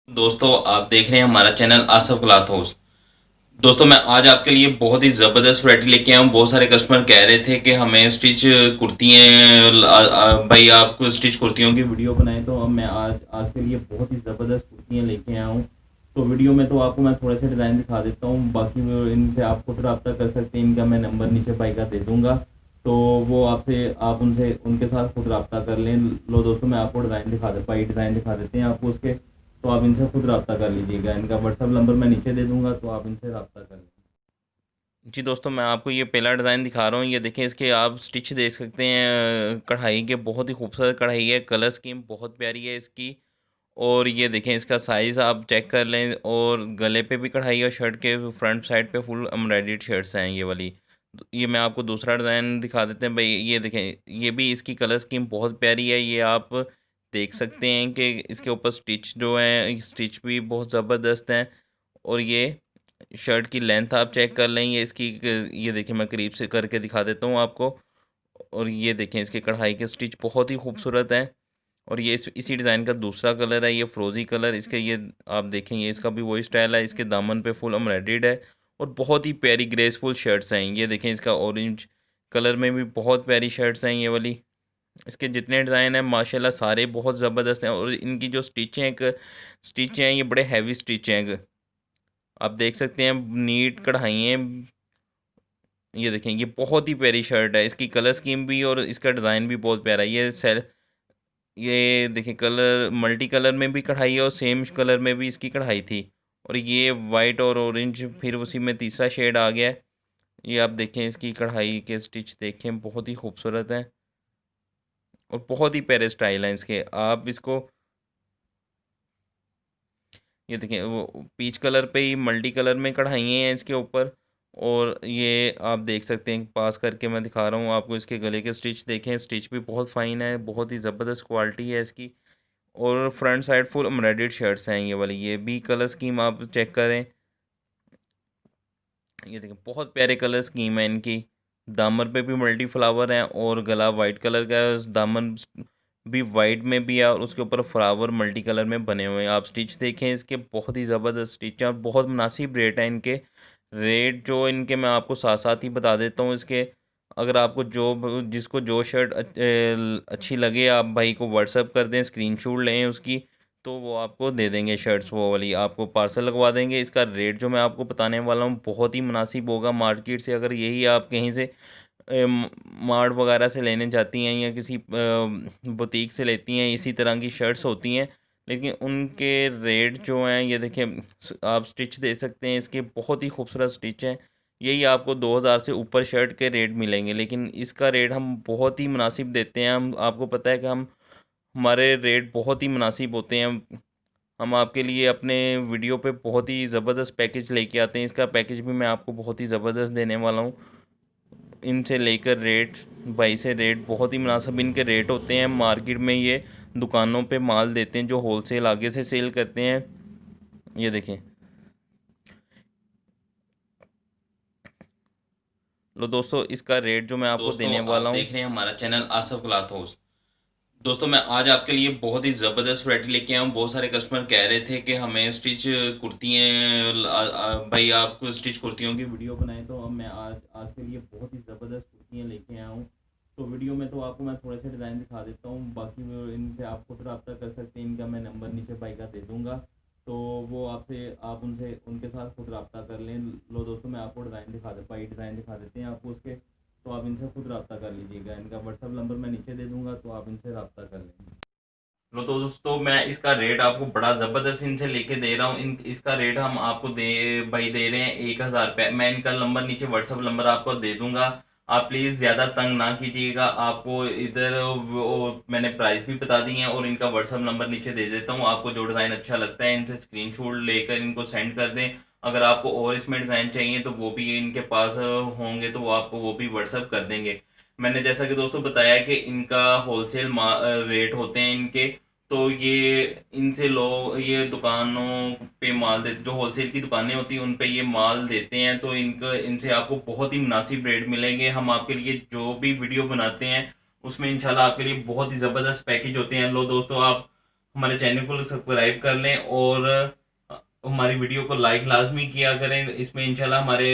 दोस्तों आप देख रहे हैं हमारा चैनल आसफ क्लॉथ हाउस। दोस्तों मैं आज आपके लिए बहुत ही ज़बरदस्त वैरायटी लेके आया हूँ। बहुत सारे कस्टमर कह रहे थे कि हमें स्टिच कुर्तियाँ भाई आप स्टिच कुर्तियों की वीडियो बनाएं, तो अब मैं आज आपके लिए बहुत ही ज़बरदस्त कुर्तियाँ लेके आया हूँ। तो वीडियो में तो आपको मैं थोड़े से डिज़ाइन दिखा देता हूँ, बाकी इनसे आप खुद रब्ता कर सकते हैं। इनका मैं नंबर नीचे भाई का दे दूँगा, तो वो आपसे आप उनसे उनके साथ खुद रब्ता कर लें। लो दोस्तों मैं आपको डिज़ाइन दिखा देता हूँ, डिज़ाइन दिखा देते हैं आपको उसके, तो आप इनसे खुद रब्ता कर लीजिएगा। इनका व्हाट्सअप नंबर मैं नीचे दे दूँगा, तो आप इनसे रब्ता कर लें। जी दोस्तों मैं आपको ये पहला डिज़ाइन दिखा रहा हूँ। ये देखें, इसके आप स्टिच देख सकते हैं कढ़ाई के, बहुत ही खूबसूरत कढ़ाई है। कलर स्कीम बहुत प्यारी है इसकी। और ये देखें इसका साइज़ आप चेक कर लें, और गले पे भी कढ़ाई है, शर्ट के फ्रंट साइड पे फुल एम्ब्रॉयडर्ड शर्ट्स हैं ये वाली। ये मैं आपको दूसरा डिज़ाइन दिखा देते हैं भाई। ये देखें, ये भी इसकी कलर स्कीम बहुत प्यारी है। ये आप देख सकते हैं कि इसके ऊपर स्टिच जो है, स्टिच भी बहुत ज़बरदस्त हैं। और ये शर्ट की लेंथ आप चेक कर लें, ये इसकी ये देखिए मैं करीब से करके दिखा देता हूँ आपको। और ये देखें इसके कढ़ाई के स्टिच बहुत ही खूबसूरत हैं। और ये इसी डिज़ाइन का दूसरा कलर है, ये फ्रोज़ी कलर। इसके ये आप देखें, ये इसका भी वही स्टाइल है। इसके दामन पे फुल एम्ब्रॉयडर्ड है और बहुत ही प्यारी ग्रेसफुल शर्ट्स हैं। ये देखें इसका ऑरेंज कलर में भी बहुत प्यारी शर्ट्स हैं ये वाली। इसके जितने डिज़ाइन हैं माशाल्लाह सारे बहुत ज़बरदस्त हैं। और इनकी जो स्टिच हैं ये बड़े हैवी स्टिच हैं। आप देख सकते हैं नीट कढ़ाई हैं। ये देखें, ये बहुत ही प्यारी शर्ट है। इसकी कलर स्कीम भी और इसका डिज़ाइन भी बहुत प्यारा है। ये देखिए कलर मल्टी कलर में भी कढ़ाई है और सेम कलर में भी इसकी कढ़ाई थी। और ये वाइट और ऑरेंज फिर उसी में तीसरा शेड आ गया है। ये आप देखें इसकी कढ़ाई के स्टिच देखें, बहुत ही खूबसूरत हैं और बहुत ही प्यारे स्टाइल हैं इसके। आप इसको ये देखें, वो पीच कलर पे ही मल्टी कलर में कढ़ाई हैं इसके ऊपर। और ये आप देख सकते हैं, पास करके मैं दिखा रहा हूँ आपको। इसके गले के स्टिच देखें, स्टिच भी बहुत फाइन है, बहुत ही ज़बरदस्त क्वालिटी है इसकी। और front side full embroidered shirts हैं ये वाली। ये भी कलर स्कीम आप चेक करें, ये देखें बहुत प्यारे कलर स्कीम है इनकी। दामन पे भी मल्टी फ्लावर हैं और गला वाइट कलर का है। दामन भी वाइट में भी है और उसके ऊपर फ्लावर मल्टी कलर में बने हुए हैं। आप स्टिच देखें इसके, बहुत ही ज़बरदस्त स्टिच हैं और बहुत मुनासिब रेट है इनके। रेट जो इनके मैं आपको साथ साथ ही बता देता हूँ इसके। अगर आपको जिसको जो शर्ट अच्छी लगे, आप भाई को व्हाट्सअप कर दें, स्क्रीनशॉट लें उसकी, तो वो आपको दे देंगे शर्ट्स, वो वाली आपको पार्सल लगवा देंगे। इसका रेट जो मैं आपको बताने वाला हूँ बहुत ही मुनासिब होगा मार्केट से। अगर यही आप कहीं से मार्ट वगैरह से लेने जाती हैं या किसी बुटीक से लेती हैं, इसी तरह की शर्ट्स होती हैं, लेकिन उनके रेट जो हैं ये देखिए, आप स्टिच दे सकते हैं इसके, बहुत ही खूबसूरत स्टिच हैं। यही आपको 2000 से ऊपर शर्ट के रेट मिलेंगे, लेकिन इसका रेट हम बहुत ही मुनासिब देते हैं। हम आपको पता है कि हमारे रेट बहुत ही मुनासिब होते हैं। हम आपके लिए अपने वीडियो पे बहुत ही ज़बरदस्त पैकेज लेके आते हैं। इसका पैकेज भी मैं आपको बहुत ही ज़बरदस्त देने वाला हूँ। इनसे लेकर रेट, भाई से रेट बहुत ही मुनासिब इनके रेट होते हैं। मार्केट में ये दुकानों पे माल देते हैं जो होलसेल आगे से सेल करते हैं। ये देखें, लो दोस्तों इसका रेट जो मैं आपको दोस्तों देने आप वाला हूँ। देख रहे हैं हमारा चैनल आसफ क्लॉथ हाउस। दोस्तों मैं आज आपके लिए बहुत ही ज़बरदस्त वैरायटी लेके आया हूँ। बहुत सारे कस्टमर कह रहे थे कि हमें स्टिच कुर्तियाँ भाई आप स्टिच कुर्तियों की वीडियो बनाएं, तो अब मैं आज आपके लिए बहुत ही ज़बरदस्त कुर्तियाँ लेके आया हूँ। तो वीडियो में तो आपको मैं थोड़े से डिज़ाइन दिखा देता हूँ, बाकी इनसे आप खुद रब्ता कर सकते हैं। इनका मैं नंबर नीचे भाई का दे दूँगा, तो वो आपसे आप उनसे उनके साथ खुद रब्ता कर लें। लो दोस्तों मैं आपको डिज़ाइन दिखा देता हूँ, डिज़ाइन दिखा देते हैं आपको उसके, तो आप इनसे खुद रब्ता कर लीजिएगा। इनका व्हाट्सअप नंबर मैं नीचे दे दूँगा, तो आप इनसे रब्ता कर लें। लो तो दोस्तों मैं इसका रेट आपको बड़ा ज़बरदस्त इनसे लेके दे रहा हूँ। इन इसका रेट हम आपको दे रहे हैं 1000 रुपये। मैं इनका नंबर नीचे व्हाट्सअप नंबर आपको दे दूंगा। आप प्लीज़ ज़्यादा तंग ना कीजिएगा। आपको इधर मैंने प्राइस भी बता दी है और इनका व्हाट्सअप नंबर नीचे दे देता हूँ। आपको जो डिज़ाइन अच्छा लगता है इनसे स्क्रीनशॉट लेकर इनको सेंड कर दें। अगर आपको और इसमें डिज़ाइन चाहिए तो वो भी इनके पास होंगे, तो वो आपको वो भी व्हाट्सअप कर देंगे। मैंने जैसा कि दोस्तों बताया कि इनका होलसेल रेट होते हैं इनके। तो ये इनसे लोग ये दुकानों पे माल दे, जो होलसेल की दुकानें होती हैं उन पे ये माल देते हैं, तो इनका इनसे आपको बहुत ही मुनासिब रेट मिलेंगे। हम आपके लिए जो भी वीडियो बनाते हैं उसमें इंशाल्लाह आपके लिए बहुत ही ज़बरदस्त पैकेज होते हैं। लो दोस्तों आप हमारे चैनल को सब्सक्राइब कर लें और हमारी वीडियो को लाइक लाजमी किया करें। इसमें इंशाल्लाह हमारे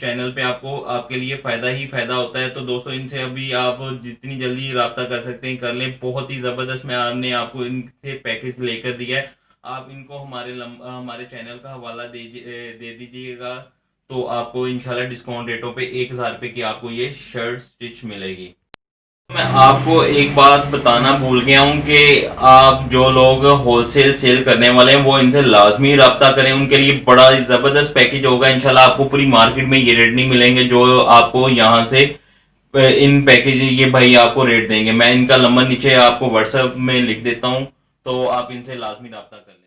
चैनल पे आपको आपके लिए फ़ायदा ही फ़ायदा होता है। तो दोस्तों इनसे अभी आप जितनी जल्दी रब्ता कर सकते हैं कर लें। बहुत ही ज़बरदस्त मैं हमने आपको इनसे पैकेज लेकर दिया है। आप इनको हमारे चैनल का हवाला दे दीजिएगा, तो आपको इंशाल्लाह डिस्काउंट रेटों पे 1000 रुपये की आपको ये शर्ट स्टिच मिलेगी। मैं आपको एक बात बताना भूल गया हूँ कि आप जो लोग होलसेल सेल करने वाले हैं वो इनसे लाजमी रब्ता करें। उनके लिए बड़ा ज़बरदस्त पैकेज होगा। इंशाल्लाह आपको पूरी मार्केट में ये रेट नहीं मिलेंगे जो आपको यहाँ से इन पैकेज ये भाई आपको रेट देंगे। मैं इनका नंबर नीचे आपको व्हाट्सएप में लिख देता हूँ, तो आप इनसे लाजमी रब्ता कर लें।